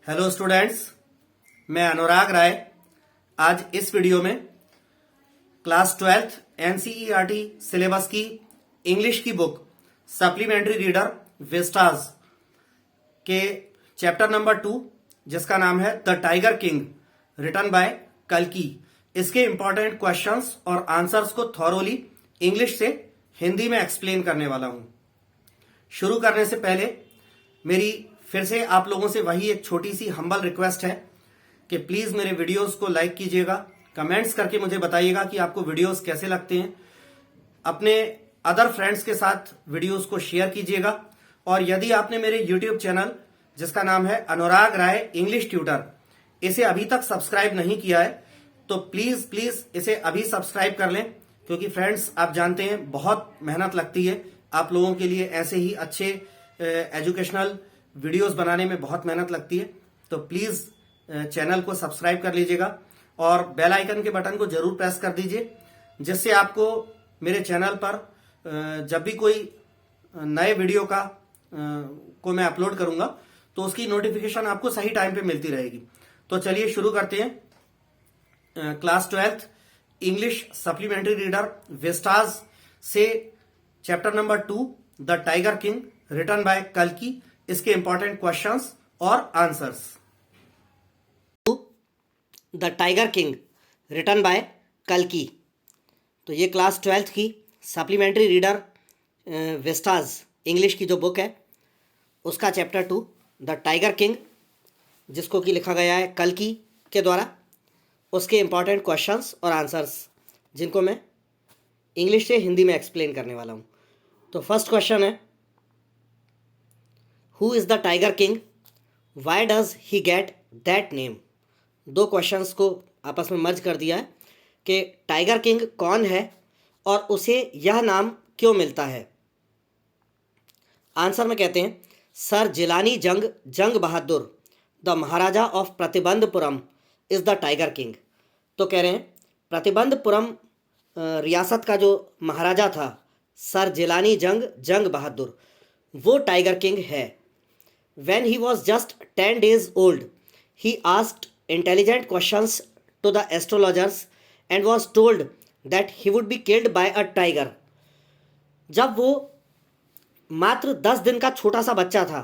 Hello students, मैं अनुराग राय। आज इस वीडियो में क्लास 12th एनसीईआरटी सिलेबस की इंग्लिश की बुक सप्लीमेंट्री रीडर विस्टास के चैप्टर नंबर 2 जिसका नाम है the tiger king written by कल्कि, इसके इंपॉर्टेंट क्वेश्चंस और आंसर्स को थॉरोली इंग्लिश से हिंदी में एक्सप्लेन करने वाला हूं। शुरू करने से पहले मेरी फिर से आप लोगों से वही एक छोटी सी हम्बल रिक्वेस्ट है कि प्लीज मेरे वीडियोस को लाइक कीजिएगा, कमेंट्स करके मुझे बताइएगा कि आपको वीडियोस कैसे लगते हैं। अपने अदर फ्रेंड्स के साथ वीडियोस को शेयर कीजिएगा और यदि आपने मेरे यूट्यूब चैनल जिसका नाम है अनुराग राय इंग्लिश ट्यूटर इसे अभी तक सब्सक्राइब नहीं किया है तो प्लीज प्लीज इसे अभी सब्सक्राइब कर लें, क्योंकि फ्रेंड्स आप जानते हैं बहुत मेहनत लगती है आप लोगों के लिए। ऐसे ही अच्छे एजुकेशनल वीडियोस बनाने में बहुत मेहनत लगती है, तो प्लीज चैनल को सब्सक्राइब कर लीजिएगा और बेल आइकन के बटन को जरूर प्रेस कर दीजिए, जिससे आपको मेरे चैनल पर जब भी कोई नए वीडियो को मैं अपलोड करूंगा तो उसकी नोटिफिकेशन आपको सही टाइम पे मिलती रहेगी। तो चलिए शुरू करते हैं। Class 12th English supplementary reader Vistas से chapter number 2 the tiger king written by कल्कि, इसके इंपॉर्टेंट क्वेश्चंस और answers. The tiger king written by कल्कि, तो ये क्लास 12th की सप्लीमेंट्री रीडर विस्टास इंग्लिश की जो बुक है उसका चैप्टर 2 द टाइगर किंग, जिसको कि लिखा गया है कल्कि के द्वारा, उसके इंपॉर्टेंट क्वेश्चंस और आंसर्स जिनको मैं इंग्लिश से हिंदी में एक्सप्लेन करने वाला हूँ। तो फर्स्ट क्वेश्चन है, who is the tiger king, why does he get that name. दो क्वेश्चंस को आपस में मर्ज कर दिया है कि टाइगर किंग कौन है और उसे यह नाम क्यों मिलता है। आंसर में कहते हैं sir Jilani Jung Bahadur the Maharaja of Pratibandhapuram is the tiger king. तो कह रहे हैं प्रतिबंधपुरम रियासत का जो महाराजा था सर जिलानी जंग बहादुर, वो टाइगर किंग है। When he was just 10 days old, he asked intelligent questions to the astrologers and was told that he would be killed by a tiger. जब वो मात्र 10 दिन का छोटा सा बच्चा था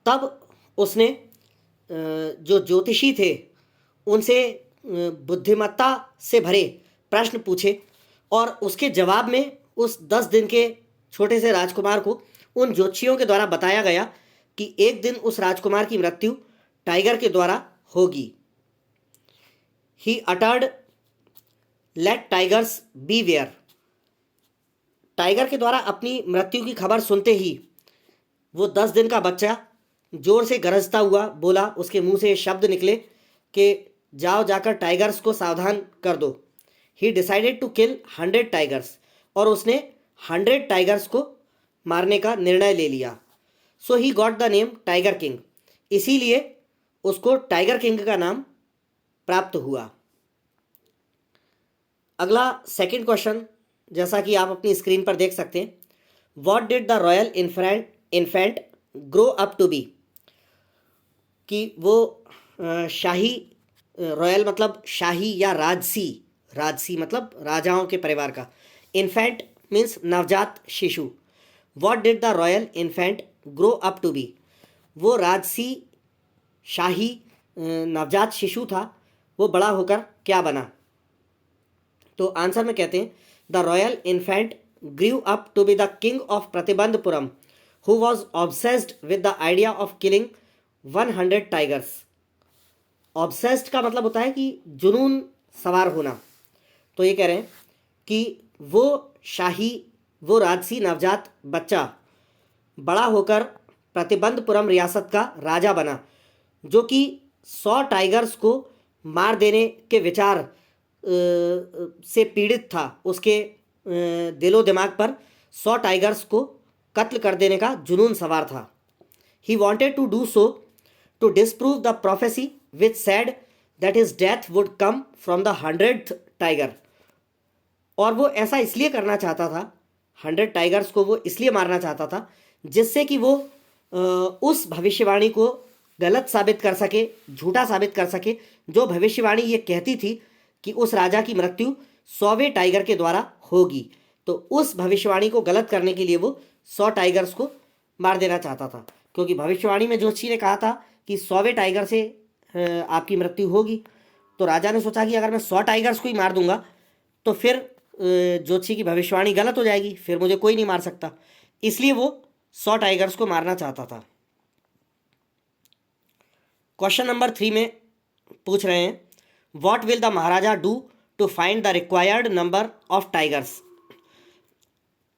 तब उसने जो ज्योतिषी थे उनसे बुद्धिमत्ता से भरे प्रश्न पूछे और उसके जवाब में उस 10 दिन के छोटे से राजकुमार को उन ज्योतिषियों के द्वारा बताया गया कि एक दिन उस राजकुमार की मृत्यु टाइगर के द्वारा होगी। He uttered let tigers beware. Tiger के द्वारा अपनी मृत्यु की खबर सुनते ही वो 10 दिन का बच्चा जोर से गरजता हुआ बोला, उसके मुंह से शब्द निकले कि जाओ जाकर टाइगर्स को सावधान कर दो। He decided to kill 100 tigers, और उसने 100 टाइगर्स को मारने का निर्णय ले लिया। So he got the name tiger king, इसीलिए उसको टाइगर किंग का नाम प्राप्त हुआ। अगला सेकंड क्वेश्चन, जैसा कि आप अपनी स्क्रीन पर देख सकते हैं, what did the royal infant grow up to be. कि वो शाही, रॉयल मतलब शाही या राजसी मतलब राजाओं के परिवार का, इन्फेंट मीन्स नवजात शिशु। What did the royal infant grow up to be, वो राजसी शाही नवजात शिशु था, वो बड़ा होकर क्या बना। तो आंसर में कहते हैं the royal infant grew up to be the king of Pratibandhapuram who was obsessed with the idea of killing 100 tigers. Obsessed का मतलब होता है कि जुनून सवार होना। तो ये कह रहे हैं कि वो राजसी नवजात बच्चा बड़ा होकर प्रतिबंधपुरम रियासत का राजा बना, जो कि 100 टाइगर्स को मार देने के विचार से पीड़ित था। उसके दिलो दिमाग पर 100 टाइगर्स को कत्ल कर देने का जुनून सवार था। He wanted to do so to disprove the prophecy which said that his death would come from the 100th tiger. और वो ऐसा इसलिए करना चाहता था, 100 टाइगर्स को वो इसलिए मारना चाहता था जिससे कि वो उस भविष्यवाणी को गलत साबित कर सके, झूठा साबित कर सके। जो भविष्यवाणी ये कहती थी कि उस राजा की मृत्यु 100वें टाइगर के द्वारा होगी, तो उस भविष्यवाणी को गलत करने के लिए वो 100 टाइगर्स को मार देना चाहता था। क्योंकि भविष्यवाणी में जोशी ने कहा था कि 100वें टाइगर से आपकी मृत्यु होगी, तो राजा ने सोचा कि अगर मैं 100 टाइगर्स को ही मार दूंगा तो फिर जोशी की भविष्यवाणी गलत हो जाएगी, फिर मुझे कोई नहीं मार सकता। इसलिए वो 100 टाइगर्स को मारना चाहता था। क्वेश्चन नंबर 3 में पूछ रहे हैं, what will the maharaja do to find the required number of tigers,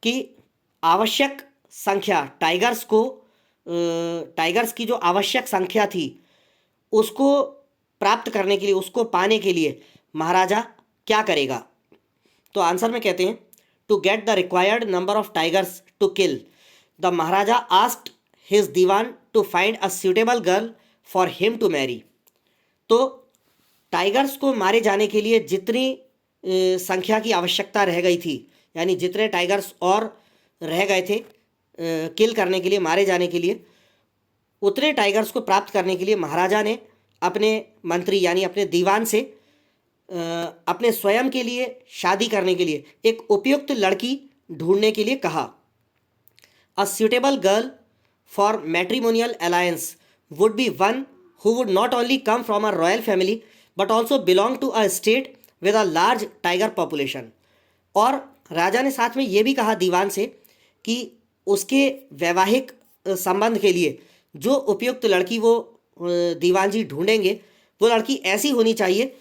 कि आवश्यक संख्या टाइगर्स की जो आवश्यक संख्या थी उसको प्राप्त करने के लिए, उसको पाने के लिए महाराजा क्या करेगा। तो आंसर में कहते हैं, to get the required number of tigers to kill, the maharaja asked his dewan to find a suitable girl for him to marry. तो टाइगर्स को मारे जाने के लिए जितनी संख्या की आवश्यकता रह गई थी, यानी जितने टाइगर्स और रह गए थे किल करने के लिए, मारे जाने के लिए, उतने टाइगर्स को प्राप्त करने के लिए महाराजा ने अपने मंत्री यानी अपने दीवान से अपने स्वयं के लिए शादी करने के लिए एक उपयुक्त लड़की ढूंढने के लिए कहा। अ suitable girl for matrimonial alliance would be one who would not only come from a royal family but also belong to a state with a large tiger population। और राजा ने साथ में ये भी कहा दीवान से कि उसके वैवाहिक संबंध के लिए जो उपयुक्त लड़की वो दीवान जी ढूंढेंगे, वो लड़की ऐसी होनी चाहिए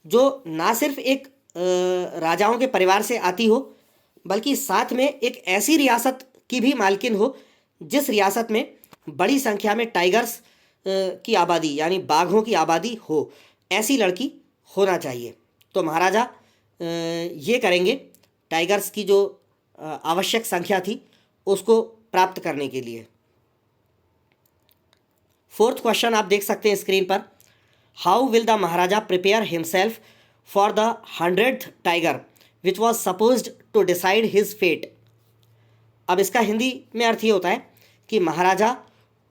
जो ना सिर्फ एक राजाओं के परिवार से आती हो, बल्कि साथ में एक ऐसी रियासत की भी मालकिन हो जिस रियासत में बड़ी संख्या में टाइगर्स की आबादी यानी बाघों की आबादी हो। ऐसी लड़की होना चाहिए। तो महाराजा ये करेंगे टाइगर्स की जो आवश्यक संख्या थी उसको प्राप्त करने के लिए। 4th क्वेश्चन आप देख सकते हैं स्क्रीन पर, how will the maharaja prepare himself for the 100th tiger which was supposed to decide his fate. अब इसका हिंदी में अर्थ ये होता है कि महाराजा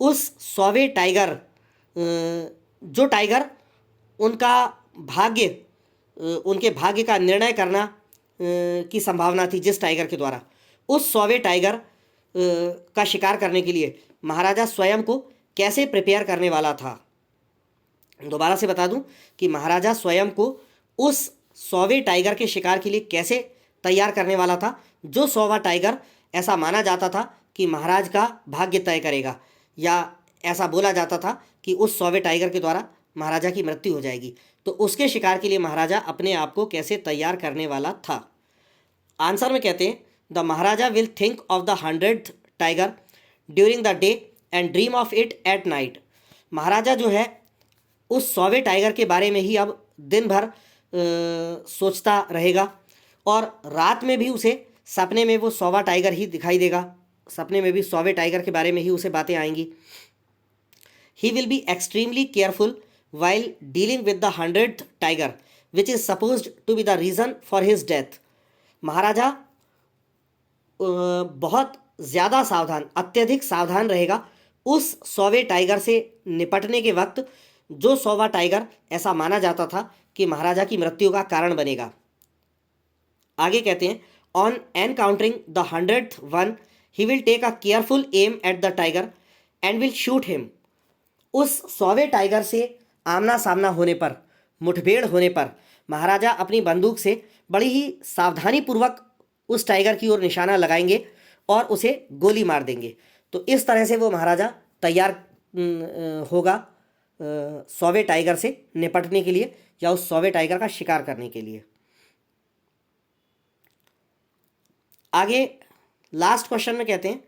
उस 100वें टाइगर, जो टाइगर उनका भाग्य, उनके भाग्य का निर्णय करना की संभावना थी, जिस टाइगर के द्वारा, उस 100वें टाइगर का शिकार करने के लिए महाराजा स्वयं को कैसे प्रिपेयर करने वाला था। दोबारा से बता दूं कि महाराजा स्वयं को उस 100वें टाइगर के शिकार के लिए कैसे तैयार करने वाला था, जो 100वां टाइगर ऐसा माना जाता था कि महाराज का भाग्य तय करेगा, या ऐसा बोला जाता था कि उस 100वें टाइगर के द्वारा महाराजा की मृत्यु हो जाएगी। तो उसके शिकार के लिए महाराजा अपने आप को कैसे तैयार करने वाला था। आंसर में कहते हैं, the Maharaja will think of the 100th tiger during the day and dream of it at night. Maharaja जो है उस 100वें टाइगर के बारे में ही अब दिन भर सोचता रहेगा, और रात में भी उसे सपने में वो 100वां टाइगर ही दिखाई देगा। सपने में भी 100वें टाइगर के बारे में ही उसे बातें आएंगी। He will be extremely careful while dealing with the 100th tiger which is supposed to be the reason for his death. Maharaja बहुत ज़्यादा सावधान, अत्यधिक सावधान रहेगा उस 100वें टाइगर से निपटने के वक्त, जो 100वां टाइगर ऐसा माना जाता था कि महाराजा की मृत्यु का कारण बनेगा। आगे कहते हैं, on encountering the 100th one he will take a careful aim at the tiger and will shoot him. उस 100वें टाइगर से आमना सामना होने पर, मुठभेड़ होने पर, महाराजा अपनी बंदूक से बड़ी ही सावधानी पूर्वक उस टाइगर की ओर निशाना लगाएंगे और उसे गोली मार देंगे। तो इस तरह से वो महाराजा तैयार होगा 100वें टाइगर से निपटने के लिए, या उस 100वें टाइगर का शिकार करने के लिए। आगे लास्ट क्वेश्चन में कहते हैं,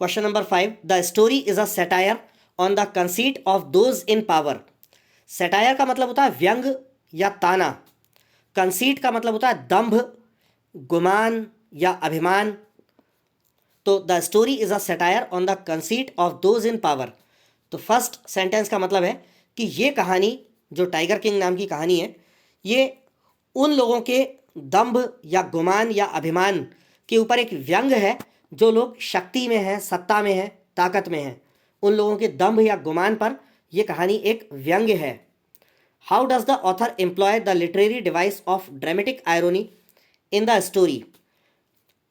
question number 5, the story is a satire on the conceit of those in power. Satire का मतलब होता है व्यंग या ताना। कंसीट का मतलब होता है दंभ, गुमान या अभिमान। तो the story is a satire on the conceit of those in power. तो फर्स्ट सेंटेंस का मतलब है कि ये कहानी, जो टाइगर किंग नाम की कहानी है, ये उन लोगों के दंभ या गुमान या अभिमान के ऊपर एक व्यंग है जो लोग शक्ति में हैं, सत्ता में हैं, ताकत में हैं। उन लोगों के दंभ या गुमान पर यह कहानी एक व्यंग्य है। How does the author employ the literary device of dramatic irony in the story.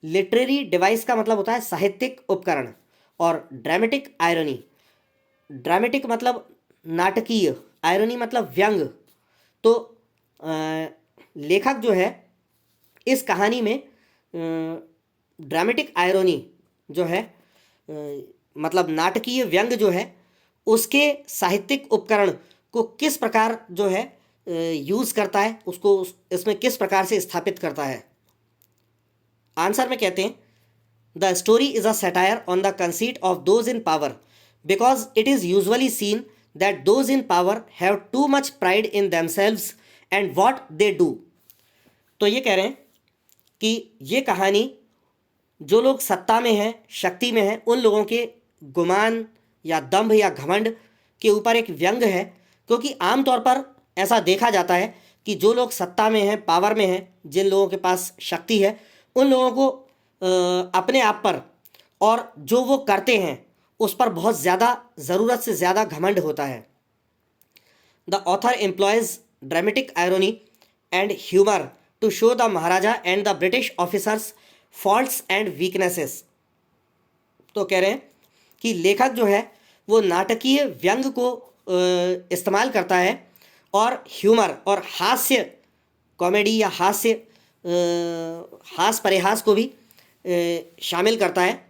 Literary device का मतलब होता है साहित्यिक उपकरण, और ड्रामेटिक आयरनी, ड्रामेटिक मतलब नाटकीय, आयरनी मतलब व्यंग। तो लेखक जो है इस कहानी में ड्रामेटिक आयरनी जो है मतलब नाटकीय व्यंग जो है उसके साहित्यिक उपकरण को किस प्रकार जो है यूज़ करता है, उसको इसमें किस प्रकार से स्थापित करता है। आंसर में कहते हैं the story is a satire on the conceit of those in power because it is usually seen that those in power have too much pride in themselves and what they do. तो ये कह रहे हैं कि ये कहानी जो लोग सत्ता में हैं, शक्ति में हैं, उन लोगों के गुमान या दंभ या घमंड के ऊपर एक व्यंग है, क्योंकि आमतौर पर ऐसा देखा जाता है कि जो लोग सत्ता में हैं, पावर में हैं, जिन लोगों के पास शक्ति है, उन लोगों को अपने आप पर और जो वो करते हैं उस पर बहुत ज़्यादा, ज़रूरत से ज़्यादा घमंड होता है। The author employs dramatic irony and humour to show the Maharaja and the British officers faults and weaknesses. तो कह रहे हैं कि लेखक जो है वो नाटकीय व्यंग को इस्तेमाल करता है और ह्यूमर और हास्य, कॉमेडी या हास्य हास परिहास को भी शामिल करता है।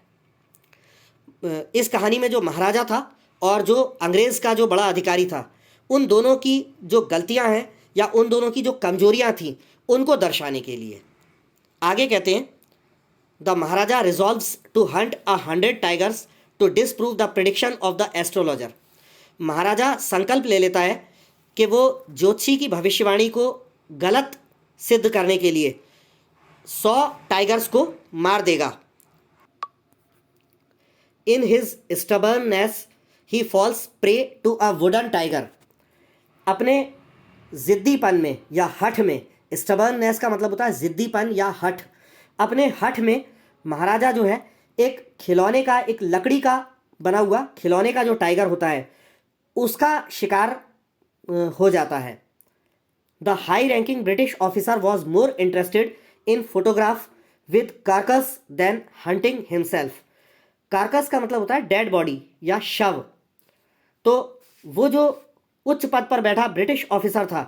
इस कहानी में जो महाराजा था और जो अंग्रेज़ का जो बड़ा अधिकारी था, उन दोनों की जो गलतियां हैं या उन दोनों की जो कमजोरियां थीं उनको दर्शाने के लिए। आगे कहते हैं the Maharaja resolves to hunt 100 tigers to disprove the prediction of the astrologer. Maharaja संकल्प ले लेता है कि वो ज्योतिषी की भविष्यवाणी को गलत सिद्ध करने के लिए 100 टाइगर्स को मार देगा। In his stubbornness he falls prey to a wooden tiger. अपने ज़िद्दीपन में या हठ में, स्टबर्ननेस का मतलब होता है ज़िद्दीपन या हठ, अपने हठ में महाराजा जो है एक खिलौने का, एक लकड़ी का बना हुआ खिलौने का जो टाइगर होता है उसका शिकार हो जाता है। The high ranking British officer was more interested in photograph with carcass than hunting himself. Carcass का मतलब होता है डेड बॉडी या शव। तो वो जो उच्च पद पर बैठा ब्रिटिश ऑफिसर था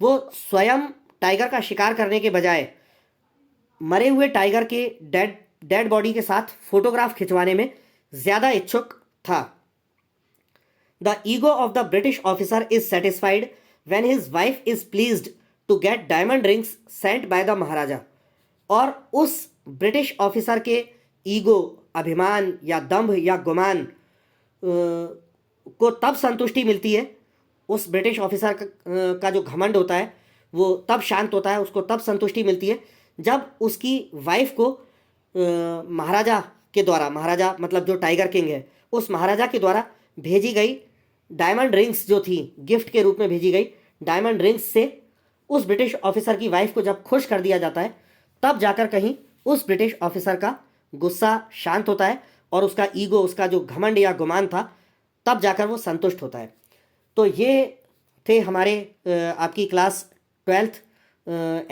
वो स्वयं टाइगर का शिकार करने के बजाय मरे हुए टाइगर के डेड बॉडी के साथ फोटोग्राफ खिंचवाने में ज़्यादा इच्छुक था। The ego of the British officer is satisfied when his wife is pleased to get diamond rings sent by the Maharaja. और उस ब्रिटिश ऑफिसर के ईगो, अभिमान या दंभ या गुमान को तब संतुष्टि मिलती है, उस ब्रिटिश ऑफिसर का जो घमंड होता है वो तब शांत होता है, उसको तब संतुष्टि मिलती है जब उसकी वाइफ को महाराजा के द्वारा, महाराजा मतलब जो टाइगर किंग है, उस महाराजा के द्वारा भेजी गई डायमंड रिंग्स जो थी, गिफ्ट के रूप में भेजी गई डायमंड रिंग्स से उस ब्रिटिश ऑफिसर की वाइफ को जब खुश कर दिया जाता है, तब जाकर कहीं उस ब्रिटिश ऑफिसर का गुस्सा शांत होता है और उसका ईगो, उसका जो घमंड या गुमान था, तब जाकर वो संतुष्ट होता है। तो ये थे हमारे आपकी क्लास 12th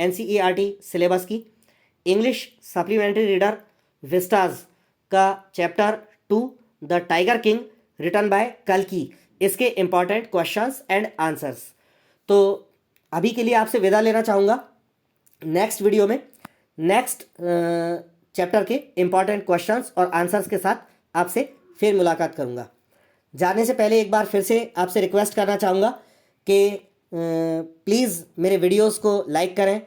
NCERT सिलेबस की इंग्लिश सप्लीमेंट्री रीडर विस्टाज का chapter 2 the tiger king written by कल्कि, इसके इम्पॉर्टेंट क्वेश्चंस एंड आंसर्स। तो अभी के लिए आपसे विदा लेना चाहूँगा। नेक्स्ट वीडियो में नेक्स्ट चैप्टर के इम्पॉर्टेंट क्वेश्चंस और आंसर्स के साथ आपसे फिर मुलाकात करूँगा। जाने से पहले एक बार फिर से आपसे रिक्वेस्ट करना चाहूँगा कि प्लीज़ मेरे वीडियोस को लाइक करें,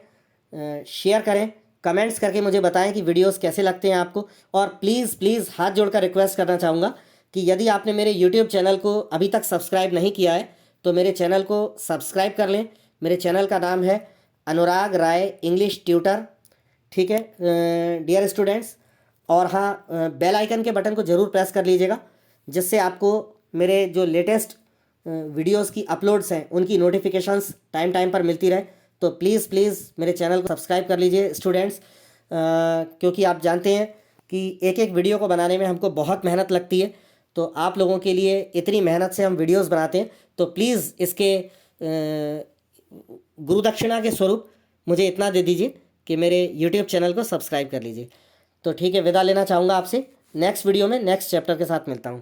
शेयर करें, कमेंट्स करके मुझे बताएं कि वीडियोस कैसे लगते हैं आपको। और प्लीज़ हाथ जोड़कर रिक्वेस्ट करना चाहूँगा कि यदि आपने मेरे यूट्यूब चैनल को अभी तक सब्सक्राइब नहीं किया है तो मेरे चैनल को सब्सक्राइब कर लें। मेरे चैनल का नाम है अनुराग राय इंग्लिश ट्यूटर, ठीक है डियर स्टूडेंट्स। और हाँ, बेल आइकन के बटन को ज़रूर प्रेस कर लीजिएगा, जिससे आपको मेरे जो लेटेस्ट वीडियोस की अपलोड्स हैं उनकी नोटिफिकेशंस टाइम पर मिलती रहे। तो प्लीज़ मेरे चैनल को सब्सक्राइब कर लीजिए स्टूडेंट्स, क्योंकि आप जानते हैं कि एक एक वीडियो को बनाने में हमको बहुत मेहनत लगती है तो आप लोगों के लिए इतनी मेहनत से हम वीडियोस बनाते हैं, तो प्लीज़ इसके गुरु दक्षिणा के स्वरूप मुझे इतना दे दीजिए कि मेरे यूट्यूब चैनल को सब्सक्राइब कर लीजिए। तो ठीक है, विदा लेना चाहूँगा आपसे। नेक्स्ट वीडियो में नेक्स्ट चैप्टर के साथ मिलता हूँ।